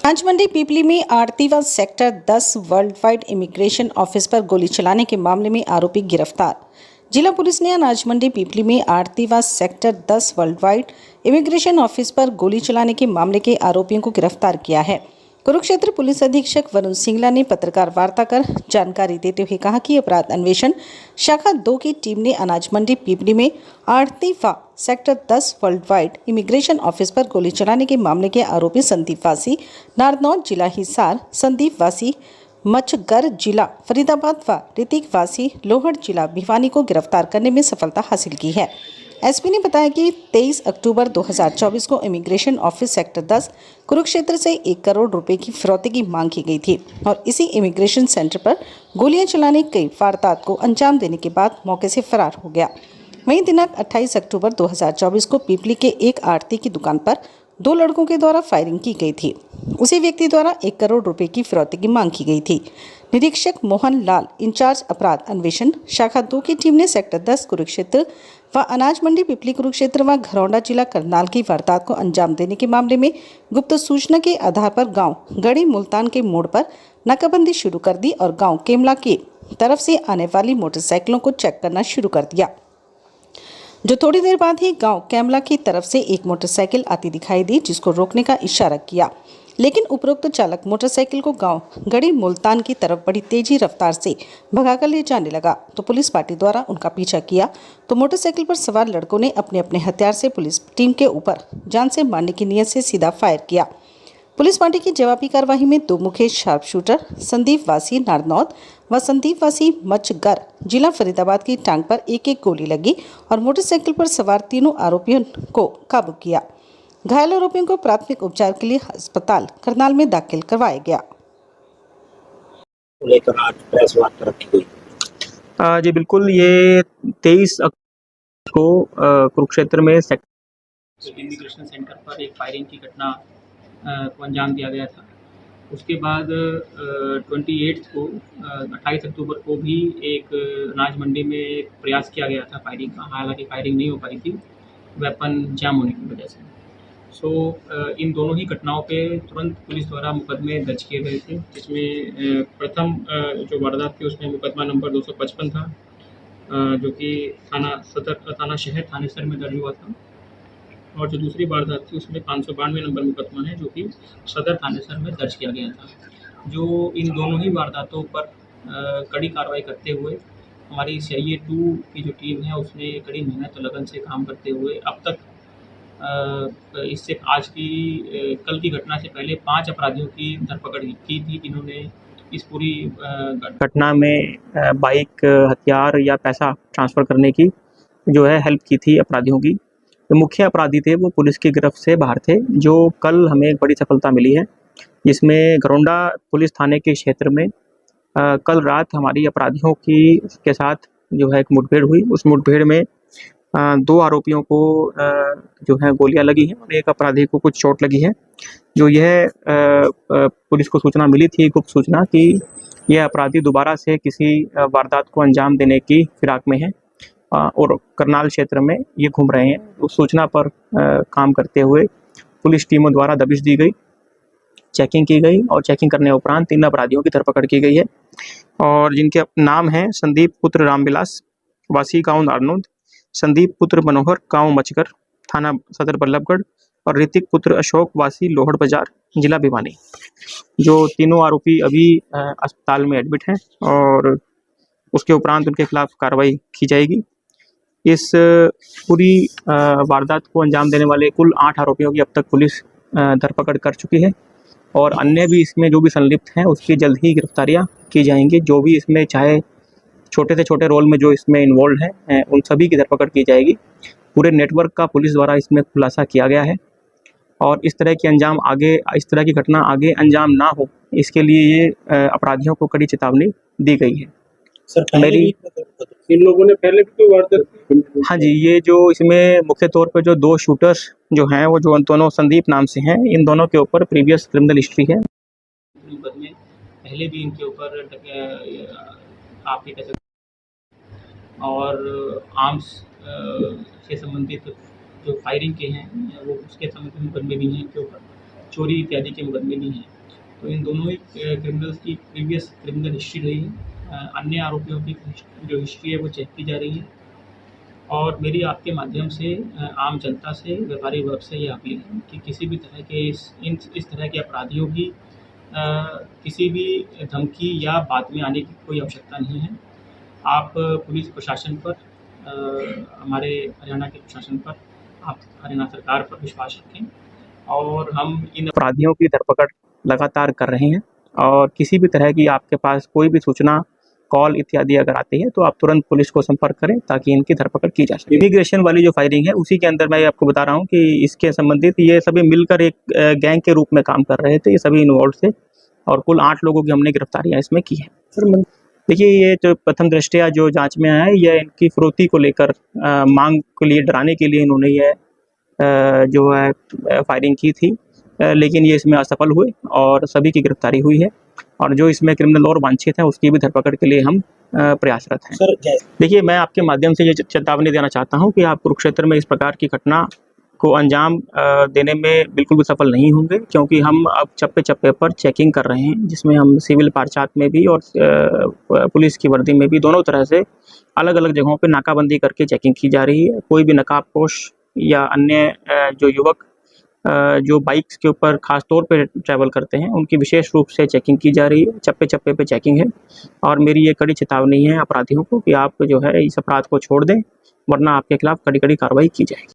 अनाज मंडी पीपली में आड़ती व sector 10 world wide immigration office पर गोली चलाने के मामले में आरोपी गिरफ्तार। जिला पुलिस ने अनाज मंडी पीपली में आड़ती व sector 10 world wide immigration office पर गोली चलाने के मामले के आरोपियों को गिरफ्तार किया है। कुरुक्षेत्र पुलिस अधीक्षक वरुण सिंगला ने पत्रकार वार्ता कर जानकारी देते हुए कहा कि अपराध अन्वेषण शाखा 2 की टीम ने अनाज मंडी पीपली में आड़ती व sector 10 world wide immigration office पर गोली चलाने के मामले के आरोपी संदीप वासी नारनौल जिला हिसार, संदीप वासी मचगर जिला फरीदाबाद व ऋतिक वासी लोहड़ जिला भिवानी को गिरफ्तार करने में सफलता हासिल की है। एसपी ने बताया कि 23 अक्टूबर 2024 को इमिग्रेशन ऑफिस सेक्टर 10 कुरुक्षेत्र से 1 करोड़ रुपए की फिरौती की मांग की गई थी और इसी इमिग्रेशन सेंटर पर गोलियां चलाने की वारदात को अंजाम देने के बाद मौके से फरार हो गया। वहीं दिनांक 28 अक्टूबर 2024 को पीपली के एक आड़ती की दुकान पर 2 लड़कों के द्वारा फायरिंग की गई थी। उसी व्यक्ति द्वारा 1 करोड़ रुपए की फिरौती की मांग की गई थी। निरीक्षक मोहन लाल इंचार्ज अपराध अन्वेषण शाखा 2 की टीम ने सेक्टर 10 कुरुक्षेत्र व अनाज मंडी पिपली कुरुक्षेत्र व घरौंडा जिला करनाल की वारदात को अंजाम देने के मामले में गुप्त सूचना के आधार पर गांव गड़ी मुल्तान के मोड़ पर नाकाबंदी शुरू कर दी और गांव केमला की तरफ से आने वाली मोटरसाइकिलों को चेक करना शुरू कर दिया, जो थोड़ी देर बाद ही गांव कैमला की तरफ से एक मोटरसाइकिल आती दिखाई दी, जिसको रोकने का इशारा किया, लेकिन उपरोक्त चालक मोटरसाइकिल को गांव गड़ी मुल्तान की तरफ बड़ी तेजी रफ्तार से भगाकर ले जाने लगा। तो पुलिस पार्टी द्वारा उनका पीछा किया तो मोटरसाइकिल पर सवार लड़कों ने अपने अपने हथियार से पुलिस टीम के ऊपर जान से मारने की नीयत से सीधा फायर किया। पुलिस पार्टी की जवाबी कार्रवाई में 2 मुख्य शार्प शूटर संदीप वासी नारनौल व संदीप वासी मचगर जिला फरीदाबाद की टांग पर एक गोली लगी और मोटरसाइकिल पर सवार तीनों आरोपियों को काबू किया। घायल आरोपियों को प्राथमिक उपचार के लिए अस्पताल करनाल में दाखिल करवाया गया। लेकर आज प्रेस वार्ता रखी गई। जी बिल्कुल, ये 23 अक्टूबर को कुरुक्षेत्र में इमिग्रेशन सेंटर पर एक फायरिंग की घटना को अंजाम दिया गया था। उसके बाद 28 अक्टूबर को भी एक अनाज मंडी में एक प्रयास किया गया था फायरिंग का, हालांकि फायरिंग नहीं हो पाई थी वेपन जैम होने की वजह से। इन दोनों ही घटनाओं पे तुरंत पुलिस द्वारा मुकदमे दर्ज किए गए थे, जिसमें प्रथम जो वारदात थी उसमें मुकदमा नंबर 255 था, जो कि थाना शहर थानेसर में दर्ज हुआ था, और जो दूसरी वारदात थी उसमें 592 नंबर मुकदमा है, जो कि सदर थानेसर में दर्ज किया गया था। जो इन दोनों ही वारदातों पर कड़ी कार्रवाई करते हुए हमारी CIA 2 की जो टीम है उसने कड़ी मेहनत और लगन से काम करते हुए अब तक इससे आज की कल की घटना से पहले 5 अपराधियों की धरपकड़ की थी, जिन्होंने इस पूरी घटना में बाइक, हथियार या पैसा ट्रांसफ़र करने की जो है हेल्प की थी अपराधियों की। जो मुख्य अपराधी थे वो पुलिस की गिरफ्त से बाहर थे, जो कल हमें एक बड़ी सफलता मिली है, जिसमें घरौंडा पुलिस थाने के क्षेत्र में कल रात हमारी अपराधियों के साथ जो है एक मुठभेड़ हुई। उस मुठभेड़ में 2 आरोपियों को जो है गोलियां लगी हैं और एक अपराधी को कुछ चोट लगी है। जो यह पुलिस को सूचना मिली थी, गुप्त सूचना, कि यह अपराधी दोबारा से किसी वारदात को अंजाम देने की फिराक में है और करनाल क्षेत्र में ये घूम रहे हैं। उस सूचना पर काम करते हुए पुलिस टीमों द्वारा दबिश दी गई, चेकिंग की गई और चेकिंग करने उपरांत 3 अपराधियों की धरपकड़ की गई है, और जिनके नाम हैं संदीप पुत्र रामविलास वासी गांव नारनौल, संदीप पुत्र मनोहर गांव मचगर थाना सदर बल्लभगढ़ और ऋतिक पुत्र अशोक वासी लोहड़ बाजार जिला भिवानी। जो तीनों आरोपी अभी अस्पताल में एडमिट हैं और उसके उपरांत उनके खिलाफ कार्रवाई की जाएगी। इस पूरी वारदात को अंजाम देने वाले कुल 8 आरोपियों की अब तक पुलिस धरपकड़ कर चुकी है और अन्य भी इसमें जो भी संलिप्त हैं उसकी जल्द ही गिरफ्तारियां की जाएंगी। जो भी इसमें चाहे छोटे से छोटे रोल में जो इसमें इन्वॉल्व हैं उन सभी की धरपकड़ की जाएगी। पूरे नेटवर्क का पुलिस द्वारा इसमें खुलासा किया गया है और इस तरह की घटना आगे अंजाम ना हो, इसके लिए ये अपराधियों को कड़ी चेतावनी दी गई है। सर, मेरी इन लोगों ने पहले भी कोई वारदात? हाँ जी, ये जो इसमें मुख्य तौर पे जो 2 शूटर्स जो हैं वो जो दोनों संदीप नाम से हैं, इन दोनों के ऊपर प्रीवियस क्रिमिनल हिस्ट्री है। मुकदमे पहले भी इनके ऊपर आप ये कह सकते और आर्म्स से संबंधित जो फायरिंग के हैं वो उसके संबंधित मुकदमे भी हैं, इनके ऊपर चोरी इत्यादि के मुकदमे भी हैं। तो इन दोनों ही क्रिमिनल्स की प्रीवियस क्रिमिनल हिस्ट्री रही है। अन्य आरोपियों की जो हिस्ट्री है वो चेक की जा रही है। और मेरी आपके माध्यम से आम जनता से, व्यापारी वर्ग से ये अपील है कि किसी भी तरह के इस तरह के अपराधियों की किसी भी धमकी या बात में आने की कोई आवश्यकता नहीं है। आप पुलिस प्रशासन पर, हमारे हरियाणा के प्रशासन पर, आप हरियाणा सरकार पर विश्वास रखें और हम इन अपराधियों की धरपकड़ लगातार कर रहे हैं। और किसी भी तरह की आपके पास कोई भी सूचना, कॉल इत्यादि अगर आती है तो आप तुरंत पुलिस को संपर्क करें ताकि इनकी धरपकड़ की जा सके। इमिग्रेशन वाली जो फायरिंग है उसी के अंदर मैं आपको बता रहा हूँ कि इसके संबंधित ये सभी मिलकर एक गैंग के रूप में काम कर रहे थे। ये सभी इन्वॉल्व थे और कुल 8 लोगों की हमने गिरफ्तारियां इसमें की है। देखिए, ये जो प्रथम दृष्टया जो जांच में आया है, यह इनकी फिरौती को लेकर मांग के लिए, डराने के लिए इन्होंने ये जो है फायरिंग की थी। लेकिन ये इसमें असफल हुए और सभी की गिरफ्तारी हुई है। और जो इसमें क्रिमिनल और वांछित हैं उसकी भी धरपकड़ के लिए हम प्रयासरत हैं। सर देखिए, मैं आपके माध्यम से ये चेतावनी देना चाहता हूं कि आप कुरुक्षेत्र में इस प्रकार की घटना को अंजाम देने में बिल्कुल भी सफल नहीं होंगे, क्योंकि हम अब चप्पे चप्पे पर चेकिंग कर रहे हैं, जिसमें हम सिविल पार्चात में भी और पुलिस की वर्दी में भी दोनों तरह से अलग अलग जगहों पर नाकाबंदी करके चेकिंग की जा रही है। कोई भी नकाबपोश या अन्य जो युवक जो बाइक्स के ऊपर खास तौर पे ट्रैवल करते हैं उनकी विशेष रूप से चेकिंग की जा रही है। चप्पे चप्पे पे चेकिंग है और मेरी ये कड़ी चेतावनी है अपराधियों को कि आप जो है इस अपराध को छोड़ दें, वरना आपके खिलाफ कड़ी कार्रवाई की जाएगी।